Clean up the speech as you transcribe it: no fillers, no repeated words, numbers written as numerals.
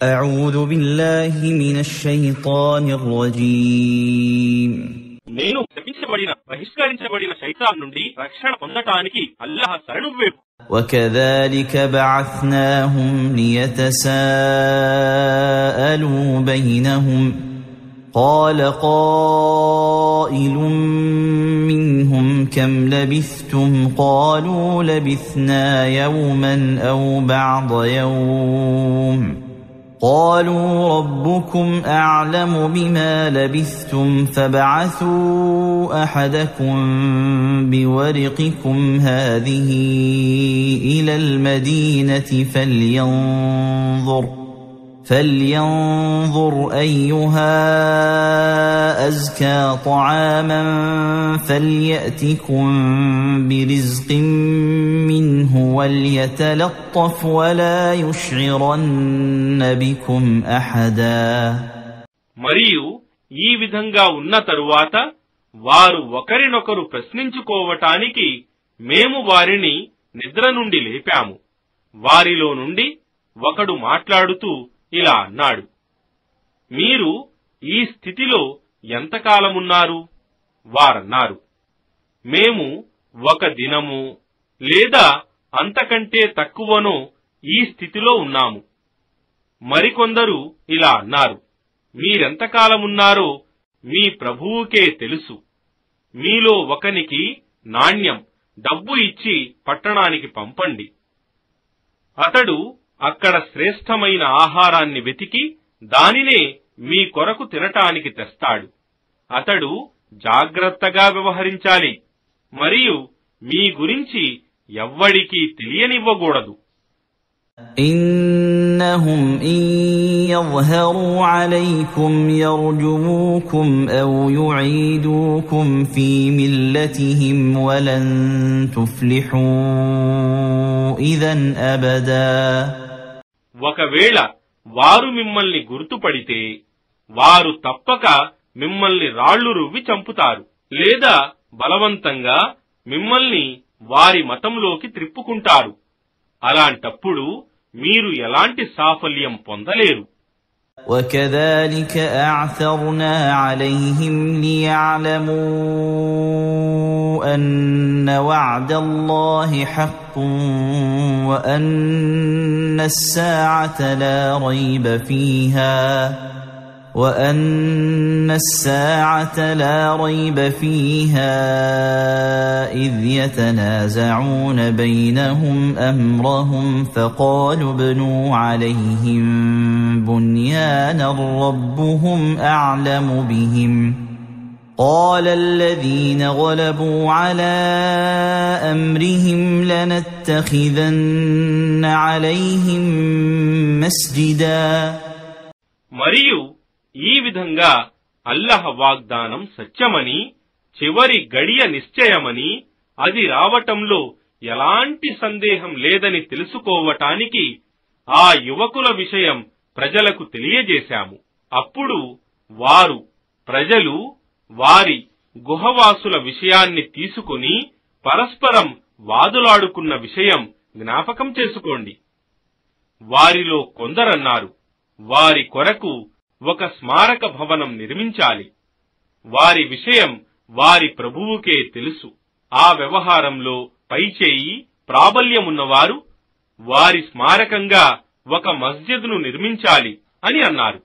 أعوذ بالله من الشيطان الرجيم నేను శపించబడిన బహిష్కరించబడిన శైతాన్ నుండి రక్షణ పొందటానికి అల్లాహ్ శరణు వేడు. وكذلك بعثناهم ليتساءلوا بينهم قال قائل منهم كم لبثتم قالوا لبثنا يوما أو بعض يوم قالوا ربكم أعلم بما لبثتم فابعثوا أحدكم بورقكم هذه إلى المدينة فلينظر أيها أزكى طعاما فليأتكم برزق منه وليتلطف ولا يشعرن بكم أحدا. మరియు ఈ విధంగా ఉన్న తరువాత వారు ఒకరినొకరు ప్రశ్నించుకోవటానికి మేము వారిని నిద్ర నుండి లేపాము. వారిలో నుండి ఒకడు మాట్లాడుతూ ఇలా అన్నాడు, మీరు ఈ స్థితిలో ఎంతకాలమున్నారు? వారన్నారు, మేము ఒక దినము లేదా అంతకంటే తక్కువనో ఈ స్థితిలో ఉన్నాము. మరికొందరు ఇలా అన్నారు, మీరెంతకాలమున్నారో మీ ప్రభువుకే తెలుసు. మీలో ఒకనికి నాణ్యం డబ్బు ఇచ్చి పట్టణానికి పంపండి. అతడు అక్కడ శ్రేష్టమైన ఆహారాన్ని వెతికి దానినే మీ కొరకు తినటానికి తెస్తాడు. అతడు జాగ్రత్తగా వ్యవహరించాలి మరియు మీ గురించి ఎవ్వడికీ తెలియనివ్వకూడదు. إنهم إن يظهروا عليكم يرجموكم أو يعيدوكم في ملتهم ولن تفلحوا إذا أبدا. ఒకవేళ వారు మిమ్మల్ని గుర్తుపడితే వారు తప్పక మిమ్మల్ని రాళ్లు రువ్వి చంపుతారు లేదా బలవంతంగా మిమ్మల్ని వారి మతంలోకి త్రిప్పుకుంటారు. అలాంటప్పుడు మీరు ఎలాంటి సాఫల్యం పొందలేరు. وكذلك أعثرنا عليهم ليعلموا أن وعد الله حق وأن الساعة لا ريب فيها إذ يتنازعون بينهم أمرهم فقالوا ابنوا عليهم بنيانا ربهم أعلم بهم قال الذين غلبوا على أمرهم لنتخذن عليهم مسجدا. మరియు ఈ విధంగా అల్లాహ్ వాగ్దానం సత్యమని, చివరి గడియ నిశ్చయమని, అది రావటంలో ఎలాంటి సందేహం లేదని తెలుసుకోవటానికి ఆ యువకుల విషయం ప్రజలకు తెలియజేశాము. అప్పుడు ప్రజలు వారి గుహవాసుల విషయాన్ని తీసుకుని పరస్పరం వాదులాడుకున్న విషయం జ్ఞాపకం చేసుకోండి. వారిలో కొందరన్నారు, వారి కొరకు ఒక స్మారక భవనం నిర్మించాలి. వారి విషయం వారి ప్రభువుకే తెలుసు. ఆ వ్యవహారంలో పైచేయి ప్రాబల్యమున్నవారు వారి స్మారకంగా ఒక మస్జిద్ను నిర్మించాలి అని అన్నారు.